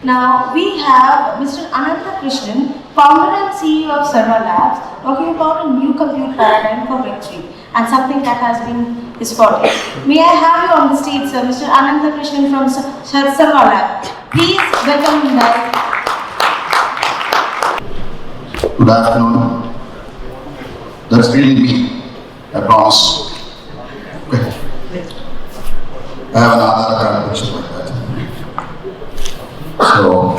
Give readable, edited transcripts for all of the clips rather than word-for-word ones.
Now we have Mr. Anantha Krishnan, founder and CEO of Sarva Labs, talking about a new compute paradigm for Web3 and something that has been his forte. May I have you on the stage, sir, Mr. Anantha Krishnan from Sarva Labs. Please welcome him guys. Good afternoon. That's really me, I promise. Okay. I have an Aadhaar card picture like that. So,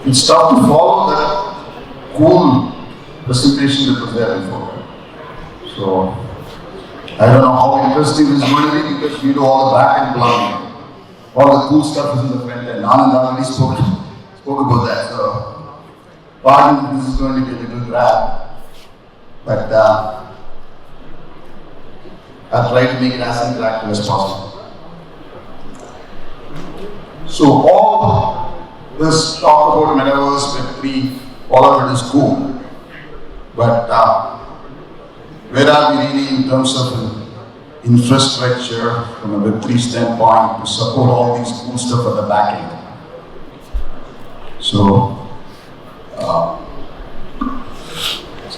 it's tough to follow that cool presentation that was there before. So, I don't know how interesting this is going to be because we do all the back end plumbing. All the cool stuff is in the front end. Anand already spoke about that. So, pardon, this is going to be a little grab. But I'll try to make it as interactive as possible. So all this talk about metaverse, Web3, all of it is cool. But where are we really in terms of infrastructure from a Web3 standpoint to support all these cool stuff at the back end? So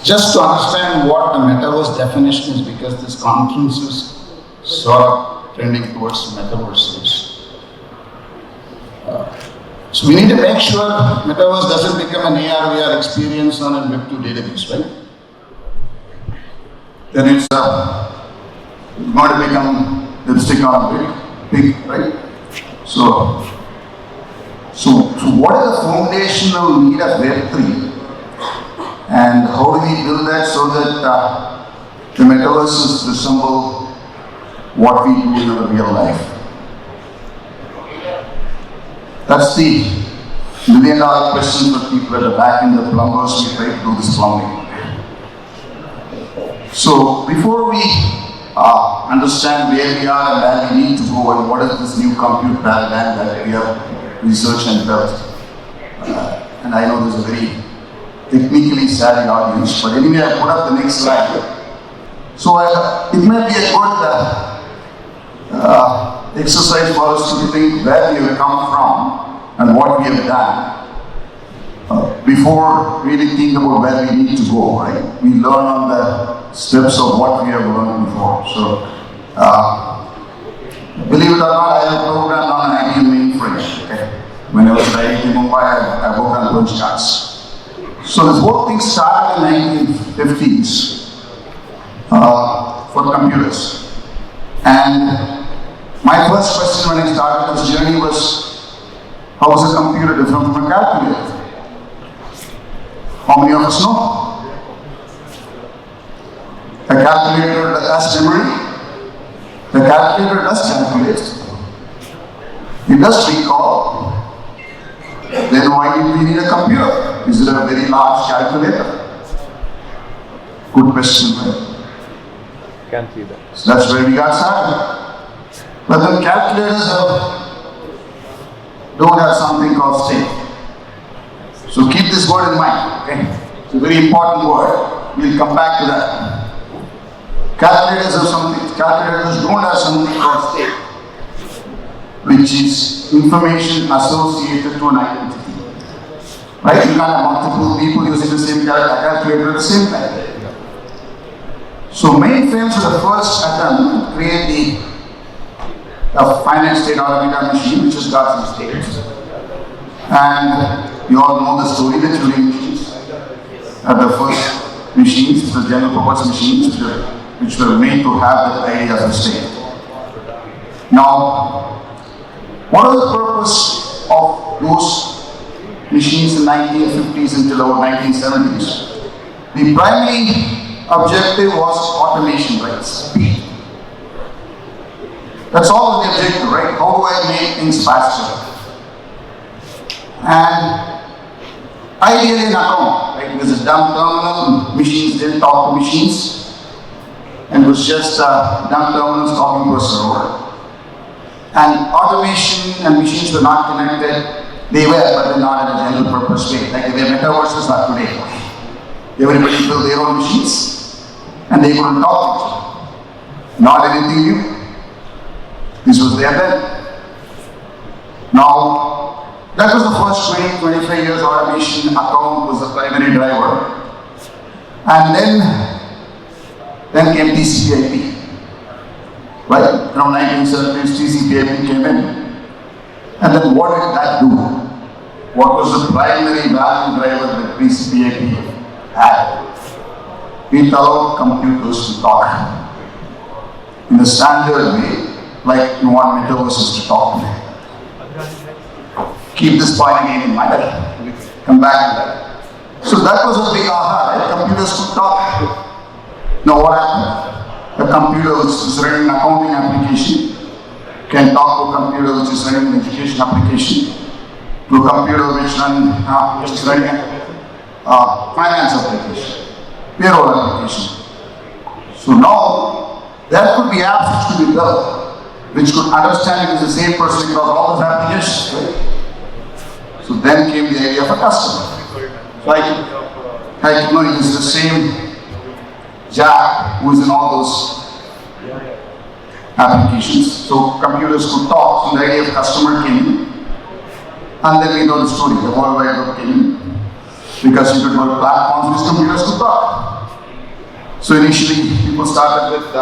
just to understand what the metaverse definition is, because this conference is sort of trending towards metaverses. So we need to make sure metaverse doesn't become an AR/VR experience on a Web2 database, right? Then it's going to become lipstick on a pig, right? So what is the foundational need of Web3? And how do we build that so that the metaverses resemble what we do in our real life? That's the million-dollar question for people at the back end, the plumbers. We try to do this plumbing. So before we understand where we are and where we need to go and what is this new compute paradigm that we have researched and built, and I know this is a very technically savvy audience, but anyway, I put up the next slide. So it may be a good exercise for us to think where we have come from and what we have done before really thinking about where we need to go, right? We learn on the steps of what we have learned before. So, believe it or not, I have programmed on an IBM mainframe. Okay? When I was in Mumbai, I worked on punch cards. So this whole thing started in the 1950s for computers. And my first question when I started this journey was, how is a computer different from a calculator? How many of us know? A calculator has memory. The calculator does calculate. It does recall. Then why do we need a computer? Is it a very large calculator? Good question, right? Can't see that. So that's where we got started. But then calculators don't have something called state. So keep this word in mind, okay? It's a very important word. We'll come back to that. Calculators don't have something called state, which is information associated to an identity. Right? You can't have multiple people using the same calculator at the same time. So mainframes were the first attempt to create the finite state automated machine, which has got some states. And you all know the story that Turing machines are the first machines, the general purpose machines, which were made to have the idea of a state. Now, what was the purpose of those machines in the 1950s until about 1970s? The primary objective was automation, right? Speed. That's all the objective, right? How do I make things faster? And ideally in account, right? It was a dumb terminal, machines didn't talk to machines, and it was just dumb terminals talking to a server. And automation and machines were not connected. They were, but they're not in a general purpose way. Like the metaverses are today. Everybody built their own machines, and they couldn't talk to each other. Not anything new. This was there then. Now, that was the first 20-25 years automation. Account was the primary driver. And then came TCP/IP. Right? Around 1970s, TCP/IP came in. And then what did that do? What was the primary value driver that TCP/IP had? It allowed computers to talk in the standard way, like you want metaverses to talk. Keep this point again in mind. Come back to that. So that was a big aha, right? Computers could talk. Now what happened? A computer which is running an accounting application can talk to a computer which is running an education application, to a computer which is running a finance application, payroll application. So now there could be apps which could be developed, which could understand it is the same person across all those applications, right? So then came the idea of a customer. So I can know it is the same Jack who is in all those applications. So computers could talk, so the idea of customer came in. And then we know the story, the World Wide Web came in. Because you could go to platforms which computers could talk. So initially people started with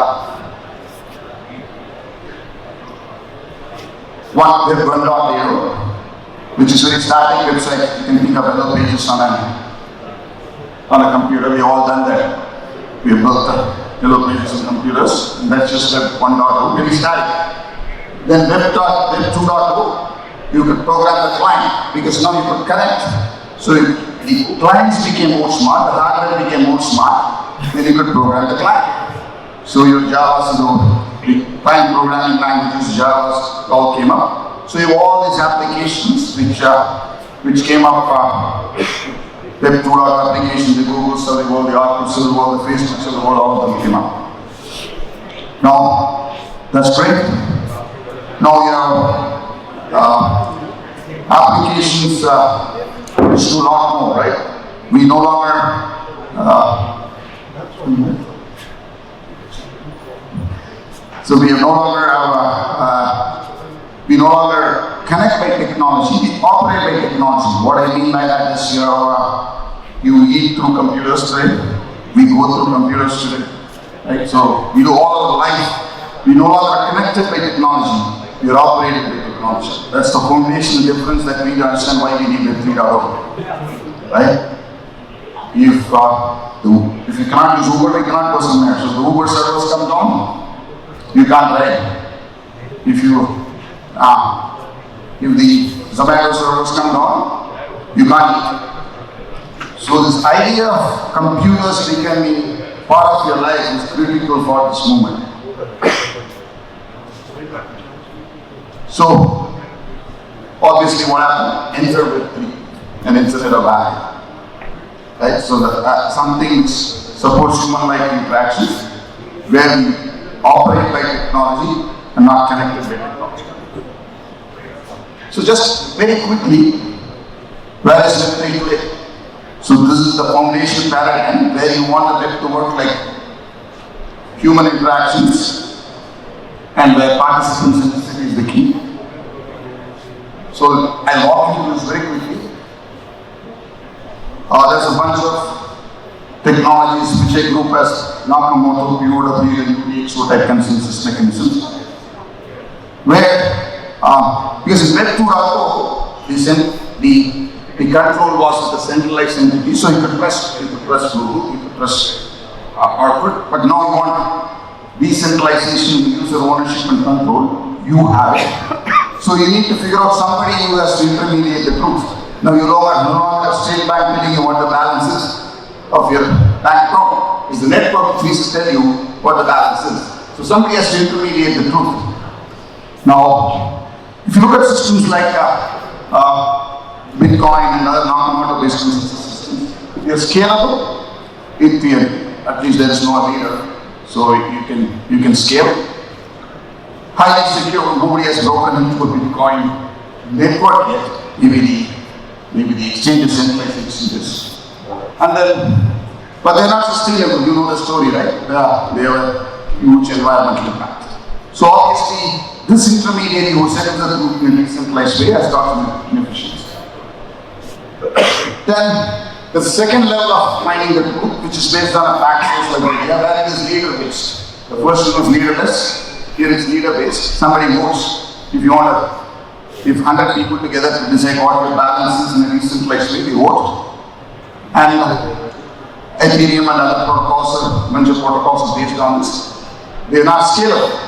Web 1.0, which is very static website. You can think of yellow pages on a computer. We have all done that. We have built yellow pages on computers. And that's just Web 1.0, very static. Then Web 2.0, you could program the client because now you could connect. So the clients became more smart, the hardware became more smart, then you could program the client. So your Java, the client programming languages, Java, all came up. So you have all these applications which came up, Web 2.0 applications, the Googles of the world, the Oracles of the world, the Facebooks of the world, all of them came up. Now, that's great. Now you have applications which do a lot more, right? We no longer so we no longer have we no longer connect by technology, we operate by technology. What I mean by that is you eat through computers today, we go through computers today, right? So we do all our life. We no longer connected by technology, we are operated by technology. That's the foundational difference that we need to understand why we need Web 3.0, right? If you cannot use Uber, we cannot go somewhere. So if the Uber servers come down, you can't ride. If the Zomato servers come down, you can't eat. So this idea of computers becoming part of your life is critical for this movement. So, obviously what happened? Enter Web 3 and Internet of Value. Right? So that something which supports human-like interactions, where we operate by technology and not connected by technology. So just very quickly, where is Web 3 today? So this is the foundation paradigm where you want the web to work like human interactions and where participant centricity is the key. So I'll walk you through this very quickly. There's a bunch of technologies which I group as Nakamoto, POW, and UPXO type consensus mechanisms. Where, because in Web 2.0, the control was the centralized entity, so you could press Google, you could press Orkut, but now you want decentralization, user ownership and control, you have it. So you need to figure out somebody who has to intermediate the truth. Now you no longer have State Bank telling you what the balance is of your bank account. It's the network which needs to tell you what the balance is. So somebody has to intermediate the truth. Now, if you look at systems like Bitcoin and other non-commodity-based systems, they are scalable in theory. At least there is no leader, so you can scale. Highly secure. Nobody has broken into a Bitcoin network yet. Maybe the exchanges centralized exchanges. And then, but they're not sustainable. You know the story, right? They have a huge environmental impact. So obviously, this intermediary who sets the group in a decentralized way has got some inefficiency. Then the second level of mining the group, which is based on a fact-based idea, where it is leader-based. The first one was leaderless, here is leader-based. Somebody votes. If 100 people together to decide what the balance is in a decentralized way, they vote. And Ethereum and other protocols, a bunch of protocols are based on this. They are not scalable,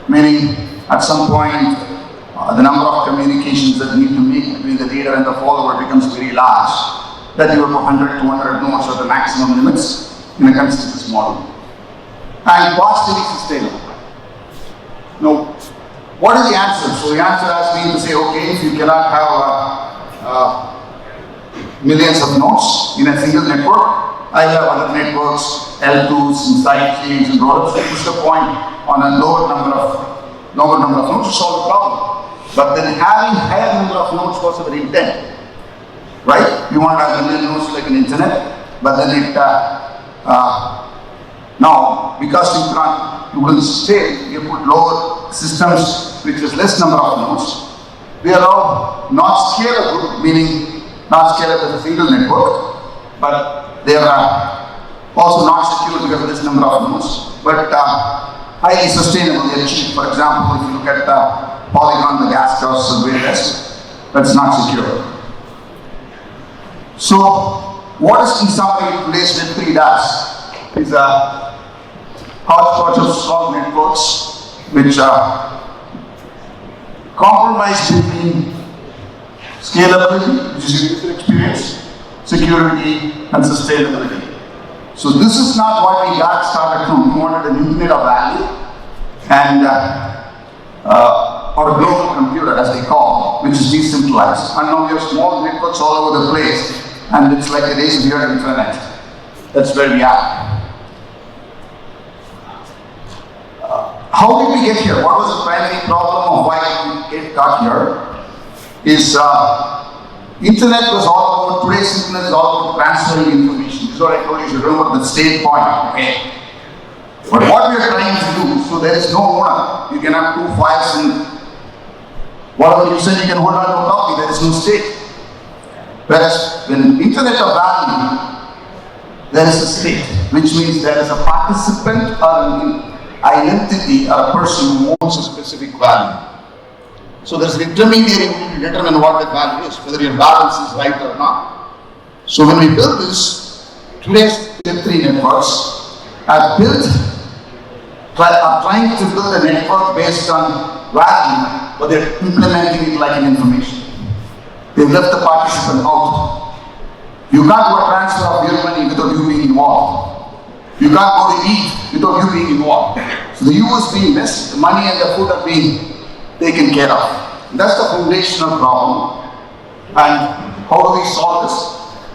meaning at some point the number of communications that you need to make between the leader and the follower becomes very large. That you have 100, 200 nodes are the maximum limits in a consensus model. And partially sustainable. Now, what is the answer? So the answer has been to say, okay, if you cannot have millions of nodes in a single network, I have other networks, L2s and side chains and roll-ups. So push the point on a lower number of nodes to solve the problem. But then having higher number of nodes was our intent, right? You want to have a million nodes like an internet, but then it now because you will stay, you put lower systems which is less number of nodes. They are all not scalable, meaning not scalable as a single network, but they are also not secure because of this number of nodes, but highly sustainable. They are cheap. For example, if you look at Polygon, the gas costs are way less, but it's not secure. So, what is in summary today's Web3 does is a hodgepodge of strong networks which compromise between scalability, which is user experience, security, and sustainability. So this is not what we got started from. We wanted an infinite of value and or a global computer, as they call, which is decentralized. And now we have small networks all over the place, and it's like a race to the internet. That's where we are. How did we get here? What was the primary problem of why we got here? Is internet was all about, today's internet is all about transferring information. This is what I told you, you remember the state point, okay? But what we are trying to do, so there is no owner. You can have two files and whatever you said you can hold on to a copy, there is no state. Whereas when internet of value, there is a state, which means there is a participant or an identity or a person who owns a specific value. So there's an intermediary who will determine what that value is, whether your balance is right or not. So when we build this, today's Web3 networks are trying to build a network based on value, but they're implementing it like an information. They've left the participant out. You can't do a transfer of your money without you being involved. You can't go to eat without you being involved. So the U is being missed, the money and the food are being taken care of. That's the foundational problem. And how do we solve this?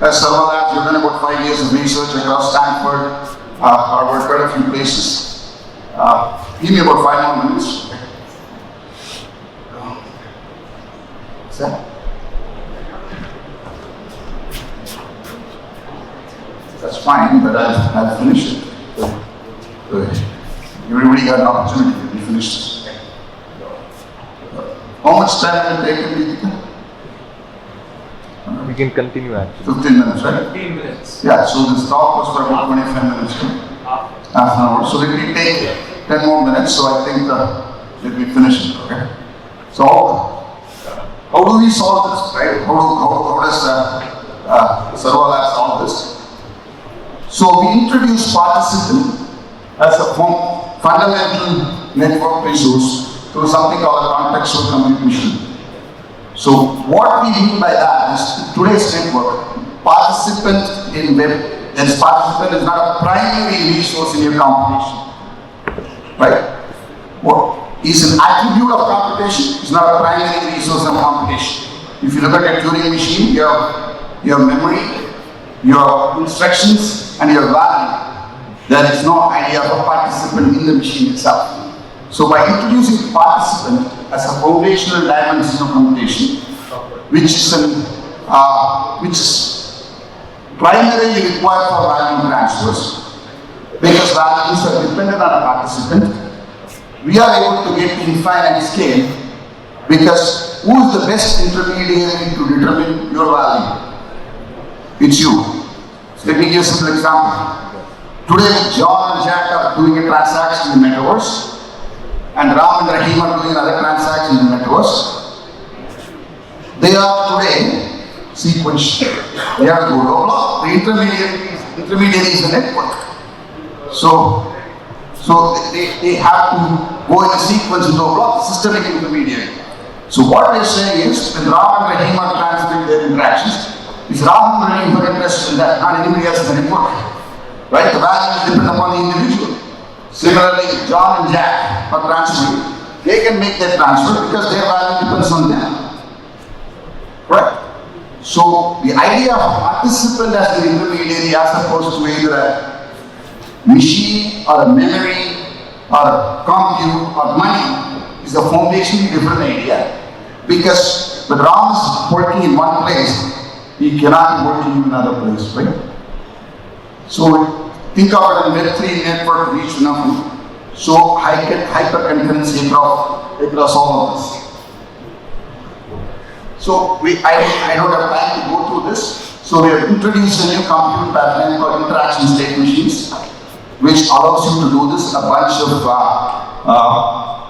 As Sarva Labs, we've done about 5 years of research across Stanford, Harvard, quite a few places. Give me about 5 more minutes. What's that? That's fine, but I'll finish it. Everybody got an opportunity to finish this. How much time will it take, Deepika? We can continue actually. 15 minutes, right? 15 minutes. Yeah, so this talk was for about 25 minutes. Half an hour. So let me take 10 more minutes, so I think let me finish it, okay? So, how do we solve this, right? How does Sarva Labs solve this? So we introduce participant as a fundamental network resource through something called a contextual compute machine. So what we mean by that is today's network, participant in web, this participant is not a primary resource in your computation, right? What is an attribute of computation, is not a primary resource of computation. If you look at a Turing machine, your memory, your instructions, and your value, there is no idea of a participant in the machine itself. So by introducing participant as a foundational dimension of computation, which is primarily required for value transfers, because values are dependent on a participant, we are able to get infinite scale because who is the best intermediary to determine your value? It's you. So let me give you a simple example. Today, John and Jack are doing a transaction in the metaverse, and Ram and Rahim are doing another transaction in the metaverse. They are today sequential. They have to go to a block. The intermediary is the network. So they have to go in a sequence into a block, the systemic intermediary. So what we're saying is, when Ram and Rahim are transferring their interactions, it's Ram and Rahim who are interested in that, not anybody else in the network. Right? The value depends upon the individual. Similarly, John and Jack are transferring. They can make that transfer because their value depends on them. Right? So the idea of participant as the intermediary as opposed to either a machine or a memory or a compute or money is a foundationally different idea. Because when Ram is working in one place, he cannot be working in another place, right? So think of it as a Web3 network reach enough. So hyper-concurrency across all of this. So I don't have time to go through this. So we have introduced a new computing pattern called interaction state machines, which allows you to do this a bunch of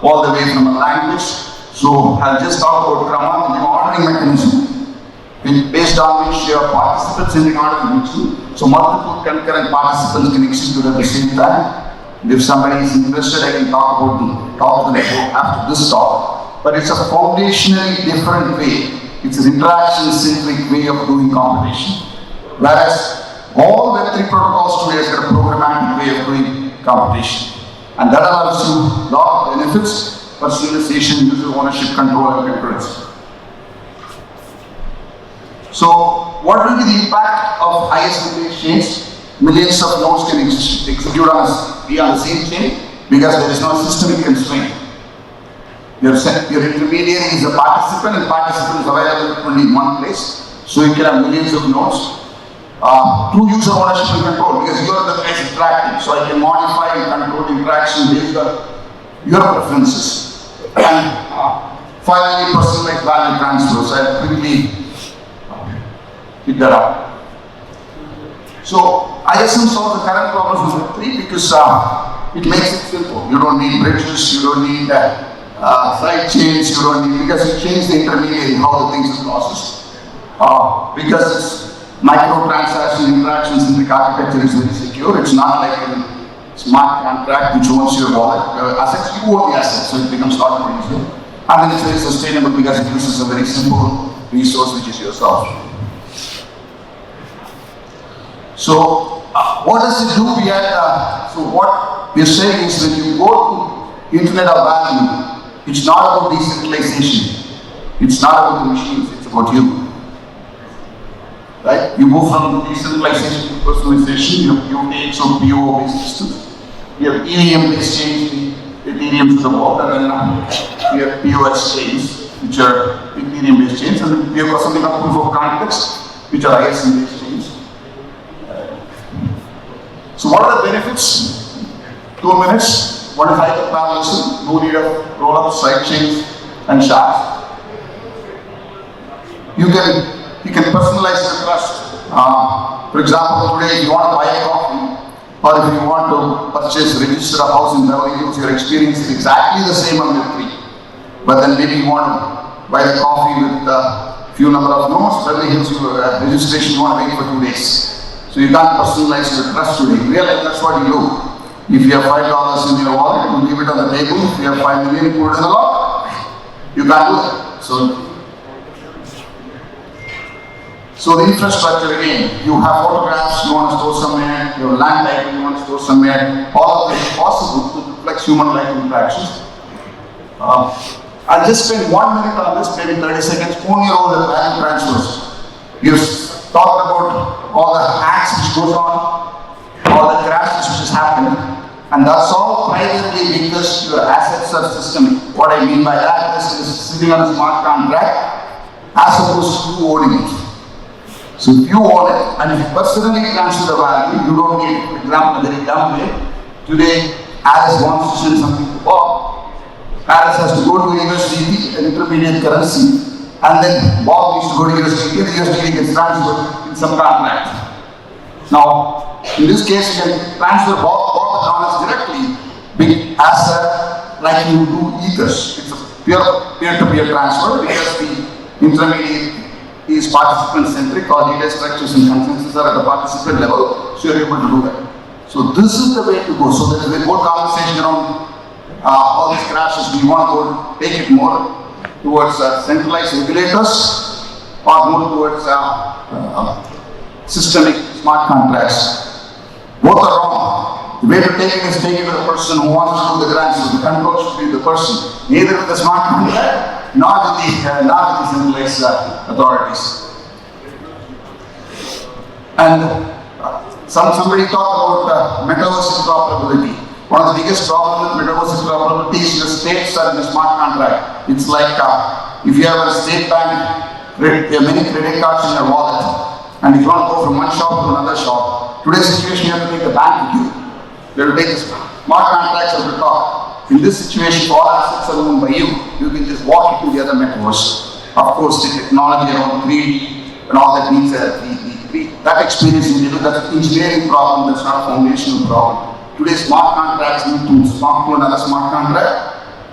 all the way from a language. So I'll just talk about Krama, the new ordering mechanism, based on which your participants in the ordering mechanism. So multiple concurrent participants can execute at the same time. If somebody is interested, I can talk about the network after this talk. But it's a foundationally different way. It's an interaction-centric way of doing computation. Whereas all Web3 protocols today have got a programmatic way of doing computation. And that allows you a lot of benefits, personalization, user ownership, control, and concurrency. So, what will be the impact of ISM-based chains? Millions of nodes can execute be on the same chain because there is no systemic constraint. Your intermediary is a participant, and participant is available only in one place. So you can have millions of nodes. True user ownership and control, because you are the guys interacting. So I can modify and control the interaction based on your preferences. And finally, personalized value transfer. So I'll quickly pick that up. So ISM solves the current problems with Web3 because it makes it simple. You don't need bridges, you don't need side chains, you don't need, because you change the intermediary, how the things are processed. Because it's micro-transaction interactions in the architecture is very secure. It's not like a smart contract which owns your wallet. Assets, you own the assets, so it becomes not more easier. And then it's very sustainable because it uses a very simple resource which is your software. So, what does it do? So what we're saying is when you go to Internet of Value, it's not about decentralization. It's not about the machines, it's about you. Right? You move from decentralization to personalization, you take some PO-based systems. You have EVM exchange, Ethereum to the world, and then we have POS chains, which are Ethereum-based chains, and we have got something called proof of context, which are ISM-based chains. So what are the benefits? 2 minutes. One is hyper-parallelism, no need of roll-ups, side chains, and shards. You can personalize the trust. For example, today if you want to buy a coffee, or if you want to register a house in Beverly Hills, your experience is exactly the same on Web3. But then maybe you want to buy the coffee with a few number of nodes, Beverly Hills registration you want to wait for 2 days. So you can't personalize your trust today. Really, that's what you do. If you have $5 in your wallet, you leave it on the table. If you have 5 million, you put it in the lock. You can't do that. So the infrastructure again, you have photographs you want to store somewhere, you have land title you want to store somewhere, all of this is possible to reflect human-like interactions. I'll just spend 1 minute on this, maybe 30 seconds, own your own value transfers. You've talked about all the hacks which goes on, all the crashes which has happened, and that's all primarily because your assets are systemic. What I mean by that is sitting on a smart contract as opposed to you owning it. So if you own it, and if you personally transfer the value, you don't need, for example, a very dumb way. Today, Alice wants to send something to Bob. Paris has to go to USDT, an intermediate currency, and then Bob needs to go to USDT, the USDT gets transferred in some contract. Now, in this case, you can transfer Bob dollars directly like you do Ethers. It's a pure peer-to-peer transfer because the intermediate is participant-centric, or data structures and consensus are at the participant level, so you're able to do that. So this is the way to go. So there is a more conversation around all these crashes. Do you want to take it more towards centralized regulators or more towards systemic smart contracts? Both are wrong. The way to take it is take it to the person who wants to do the grants. So the control should be the person, neither with the smart contract, nor with the centralized authorities. And somebody talked about metaverse interoperability. One of the biggest problems with metaverse interoperability is the states are in a smart contract. It's like if you have a state bank, there are many credit cards in your wallet, and if you want to go from one shop to another shop, today's situation you have to take the bank with you. They will take the smart contracts at the top. In this situation, if all assets are owned by you, you can just walk into the other metaverse. Of course, the technology around 3D and all that needs that experience in middle, that's an engineering problem, that's not a foundational problem. Today, smart contracts need to talk to another smart contract,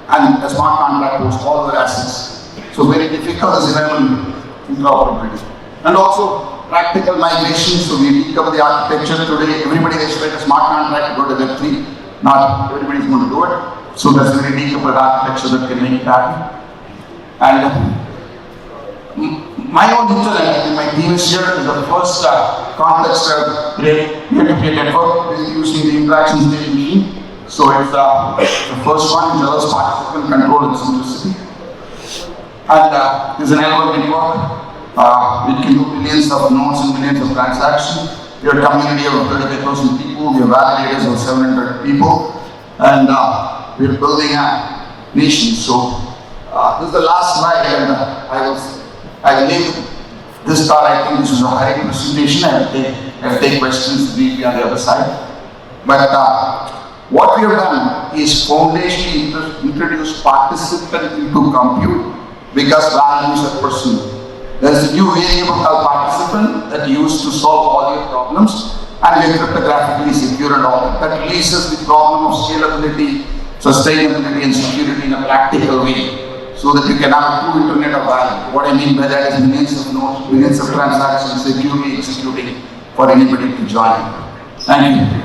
and a smart contract hosts all their assets. So very difficult is enabling interoperability. And also practical migration. So we recover the architecture today. Everybody expects a smart contract to go to Web3. Not everybody is going to do it. So there's a very decoupled architecture that can make it happen. And my own intellect in my team is here is the first context peer-to-peer network using the interaction state machine. So it's the first one which allows participant control and simplicity. And there's an network which can do billions of nodes and billions of transactions. We are a community of 35,000 people. We have validators of 700 people, and we are building a nation. So this is the last slide, and I believe this thought. I think this is a high presentation. I'll take questions briefly on the other side. But what we have done is foundationally introduce participant into compute because values are personal. There is a new variable called participant that you use to solve all your problems, and we are cryptographically secure and all that. That releases the problem of scalability, sustainability, and security in a practical way, so that you can have a true internet of value. What I mean by that is millions of nodes, millions of transactions securely executing for anybody to join. Thank you.